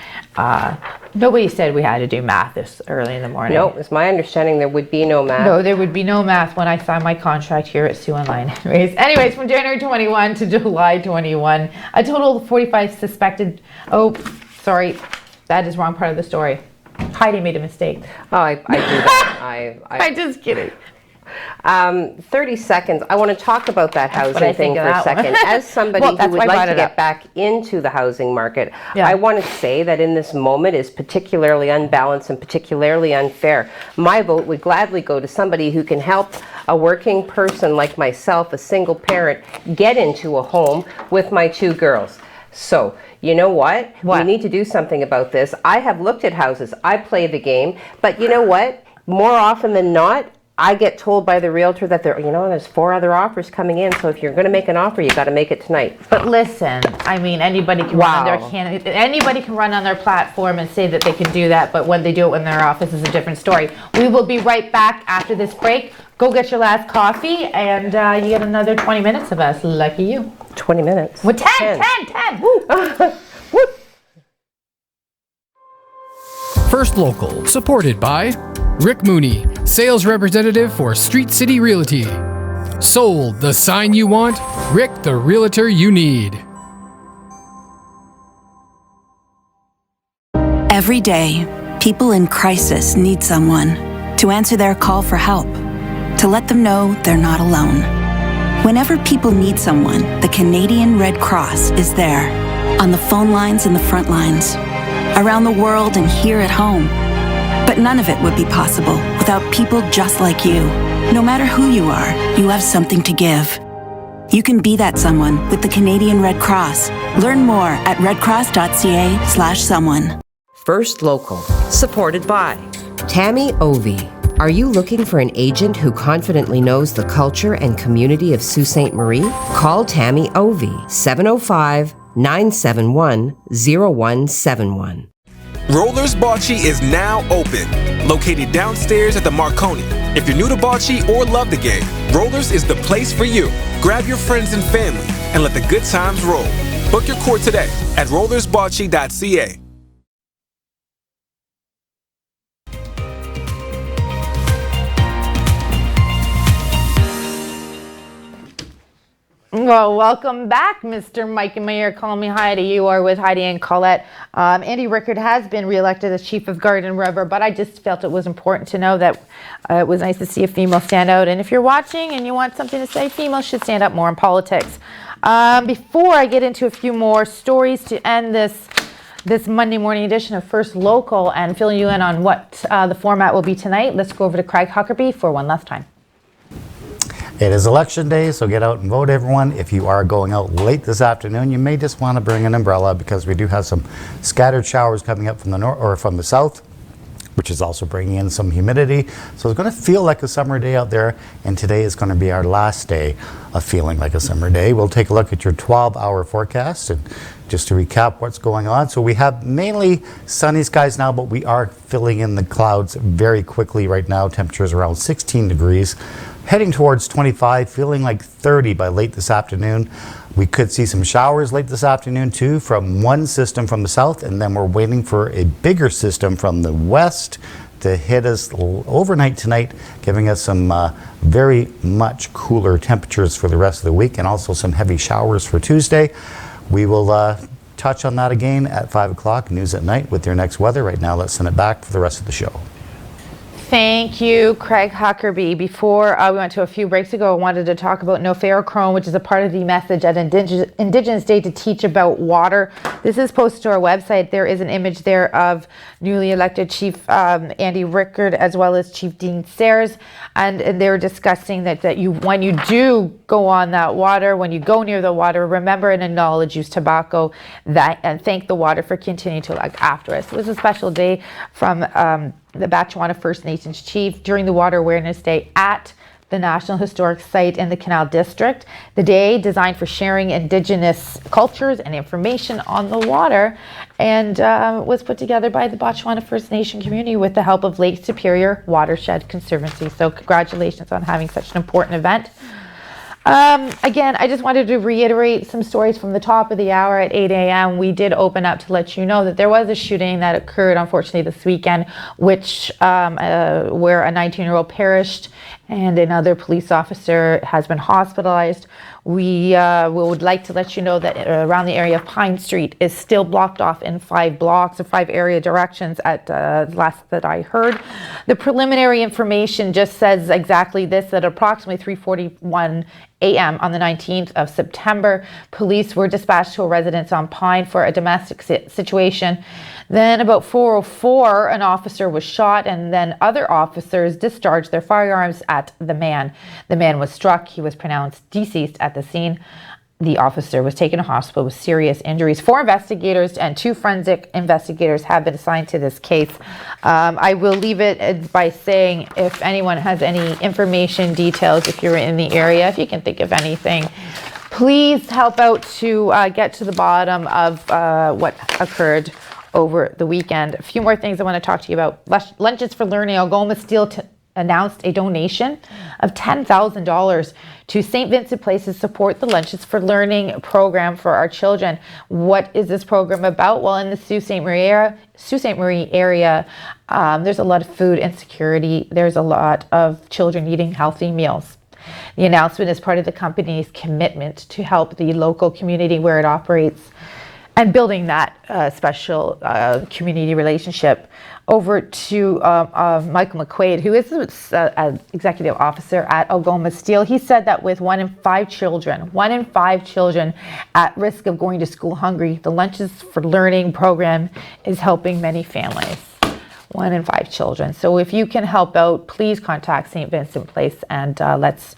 Nobody said we had to do math this early in the morning. No, it's my understanding there would be no math. No, there would be no math when I signed my contract here at Soo Online. Anyways, from January 21 to July 21, a total of 45 suspected... Oh, sorry, that is wrong part of the story. Heidi made a mistake. Oh, I do that. I'm just kidding. 30 seconds. I want to talk about that housing thing for a second. As somebody Well, who would like to get up. back into the housing market, Yeah. I want to say that in this moment is particularly unbalanced and particularly unfair. My vote would gladly go to somebody who can help a working person like myself, a single parent, get into a home with my 2 girls. So, you know what? We need to do something about this. I have looked at houses. I play the game. But you know what? More often than not, I get told by the realtor that there's 4 other offers coming in. So if you're going to make an offer, you got to make it tonight. But listen, I mean, anybody can anybody can run on their platform and say that they can do that. But when they do it in their office is a different story. We will be right back after this break. Go get your last coffee, and you get another 20 minutes of us. Lucky you. 20 minutes. Well, 10. Woo. Woo. First Local, supported by Rick Mooney, sales representative for Street City Realty. Sold, the sign you want, Rick, the realtor you need. Every day, people in crisis need someone to answer their call for help, to let them know they're not alone. Whenever people need someone, the Canadian Red Cross is there, on the phone lines and the front lines, around the world and here at home. But none of it would be possible without people just like you. No matter who you are, you have something to give. You can be that someone with the Canadian Red Cross. Learn more at redcross.ca/someone. First Local, supported by Tammy Ovey. Are you looking for an agent who confidently knows the culture and community of Sault Ste. Marie? Call Tammy Ovey, 705-971-0171. Rollers Bocce is now open, located downstairs at the Marconi. If you're new to bocce or love the game, Rollers is the place for you. Grab your friends and family and let the good times roll. Book your court today at rollersbocce.ca. Well, welcome back, Mr. Mike and Mayor. Call me Heidi. You are with Heidi and Colette. Andy Rickard has been reelected as Chief of Garden River, but I just felt it was important to know that it was nice to see a female stand out. And if you're watching and you want something to say, females should stand up more in politics. Before I get into a few more stories to end this Monday morning edition of First Local and fill you in on what the format will be tonight, let's go over to Craig Huckerby for one last time. It is election day, so get out and vote, everyone. If you are going out late this afternoon, you may just want to bring an umbrella because we do have some scattered showers coming up from the north or from the south, which is also bringing in some humidity. So it's going to feel like a summer day out there, and today is going to be our last day of feeling like a summer day. We'll take a look at your 12-hour forecast and just to recap what's going on. So we have mainly sunny skies now, but we are filling in the clouds very quickly right now. Temperatures around 16 degrees. Heading towards 25, feeling like 30 by late this afternoon. We could see some showers late this afternoon too from one system from the south, and then we're waiting for a bigger system from the west to hit us overnight tonight, giving us some very much cooler temperatures for the rest of the week and also some heavy showers for Tuesday. We will touch on that again at 5 o'clock, news at night with your next weather. Right now, let's send it back for the rest of the show. Thank you, Craig Huckerby. Before we went to a few breaks ago, I wanted to talk about No Ferrochrome, which is a part of the message at Indigenous Day to teach about water. This is posted to our website. There is an image there of newly elected Chief Andy Rickard as well as Chief Dean Sayers, and they're discussing that when you do go on that water, when you go near the water, remember and acknowledge use tobacco and thank the water for continuing to look after us. It was a special day from the Batchewana First Nations Chief during the Water Awareness Day at the National Historic Site in the Canal District. The day designed for sharing Indigenous cultures and information on the water and was put together by the Batchewana First Nation community with the help of Lake Superior Watershed Conservancy. So congratulations on having such an important event. Again, I just wanted to reiterate some stories from the top of the hour at 8 a.m. We did open up to let you know that there was a shooting that occurred, unfortunately, this weekend, where a 19-year-old perished and another police officer has been hospitalized. We would like to let you know that around the area of Pine Street is still blocked off in 5 blocks or 5 area directions at last that I heard. The preliminary information just says exactly this, that approximately 3:41 a.m. on the 19th of September, police were dispatched to a residence on Pine for a domestic situation. Then about 4:04, an officer was shot, and then other officers discharged their firearms at the man. The man was struck. He was pronounced deceased at the scene. The officer was taken to hospital with serious injuries. 4 investigators and 2 forensic investigators have been assigned to this case. I will leave it by saying, if anyone has any information, details, if you're in the area, if you can think of anything, please help out to get to the bottom of what occurred over the weekend. A few more things I want to talk to you about. Lunches for Learning. Algoma Steel announced a donation of $10,000 to St. Vincent Place's Support the Lunches for Learning program for our children. What is this program about? Well, in the Sault Ste. Marie area, there's a lot of food insecurity. There's a lot of children eating healthy meals. The announcement is part of the company's commitment to help the local community where it operates and building that special community relationship. Over to Michael McQuaid, who is an executive officer at Algoma Steel. He said that with 1 in 5 children at risk of going to school hungry, the Lunches for Learning program is helping many families. 1 in 5 children. So if you can help out, please contact St. Vincent Place, and let's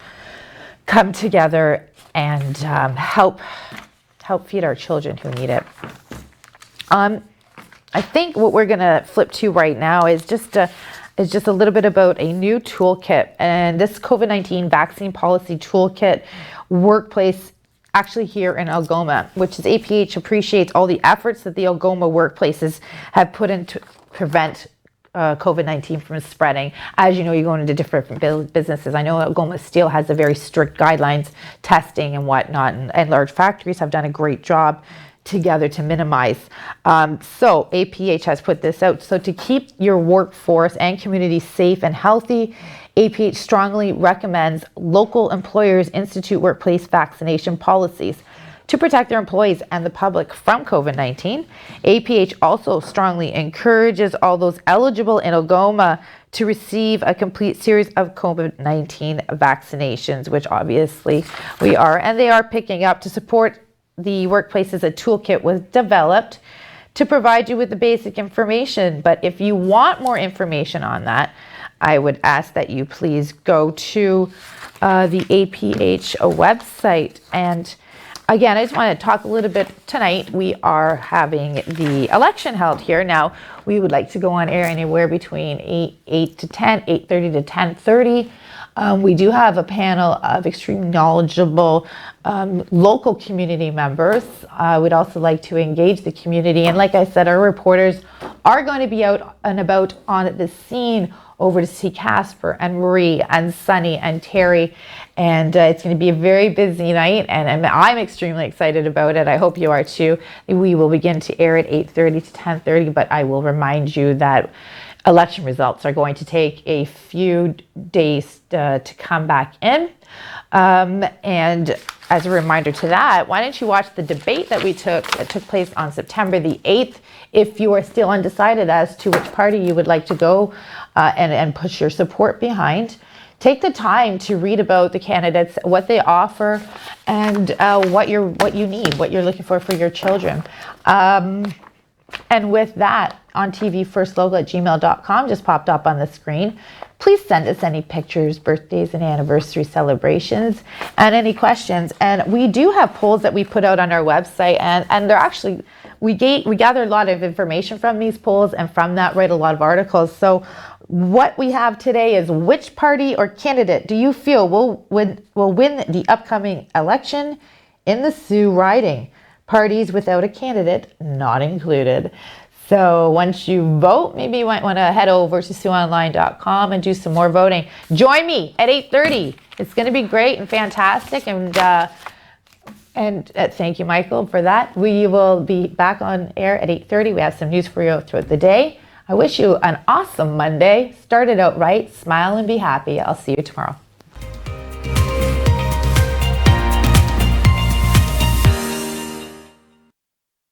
come together and help feed our children who need it. I think what we're going to flip to right now is just a little bit about a new toolkit, and this COVID-19 vaccine policy toolkit workplace actually here in Algoma, which is APH appreciates all the efforts that the Algoma workplaces have put in to prevent COVID-19 from spreading. As you know, you go into different businesses. I know Algoma Steel has a very strict guidelines, testing and whatnot, and large factories have done a great job together to minimize. So APH has put this out. So to keep your workforce and community safe and healthy, APH strongly recommends local employers institute workplace vaccination policies to protect their employees and the public from COVID-19. APH also strongly encourages all those eligible in Algoma to receive a complete series of COVID-19 vaccinations, which obviously we are, and they are picking up. To support the workplaces, a toolkit was developed to provide you with the basic information. But if you want more information on that, I would ask that you please go to the APH website. And again, I just want to talk a little bit tonight. We are having the election held here. Now, we would like to go on air anywhere between 8 to 10, 8:30 to 10:30. We do have a panel of extremely knowledgeable local community members. I would also like to engage the community. And like I said, our reporters are going to be out and about on the scene over to see Casper and Marie and Sunny and Terry. And it's going to be a very busy night, and I'm extremely excited about it. I hope you are too. We will begin to air at 8:30 to 10:30, but I will remind you that election results are going to take a few days to come back in. And as a reminder to that, why don't you watch the debate that took place on September the 8th, if you are still undecided as to which party you would like to go and push your support behind. Take the time to read about the candidates, what they offer, and what you need, what you're looking for your children. And with that, on TV firstlocal@gmail.com just popped up on the screen. Please send us any pictures, birthdays, and anniversary celebrations, and any questions. And we do have polls that we put out on our website, and they're actually, we gather a lot of information from these polls, and from that write a lot of articles. So what we have today is, which party or candidate do you feel will win the upcoming election in the Sioux riding? Parties without a candidate not included. So once you vote, maybe you might want to head over to SiouxOnline.com and do some more voting. Join me at 8:30. It's going to be great and fantastic. And thank you, Michael, for that. We will be back on air at 8:30. We have some news for you throughout the day. I wish you an awesome Monday. Start it out right. Smile and be happy. I'll see you tomorrow.